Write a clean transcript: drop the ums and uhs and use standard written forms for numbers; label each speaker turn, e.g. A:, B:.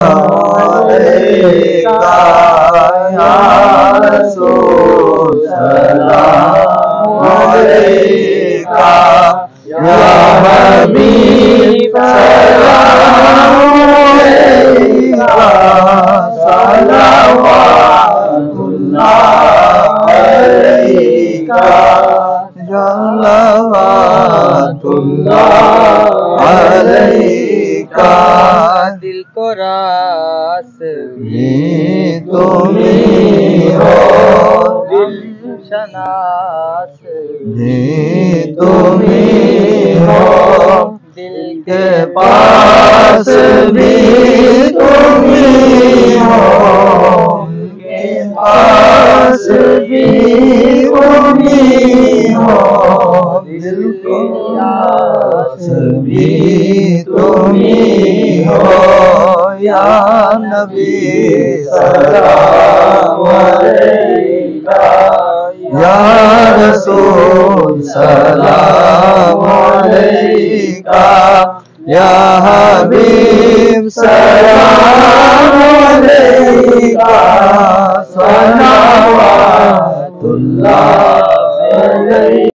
A: अलैका या रसूल सलाम अलैका या हबीब सलाम अलैका सलावतुल्लाह अलैका सलावतुल्लाह अलैका।
B: दिल को रास
A: भी तुम्ही हो,
B: दिल शनास
A: भी तुम्ही हो,
B: दिल
A: के पास भी तुम्ही हो, के पास भी तुम्ही हो, दिल के पास भी तुम्ही हो। या नबी सलाम अलैका या रसूल सलाम अलैका या हबीब सलाम अलैका सलावतुल्लाह अलैका।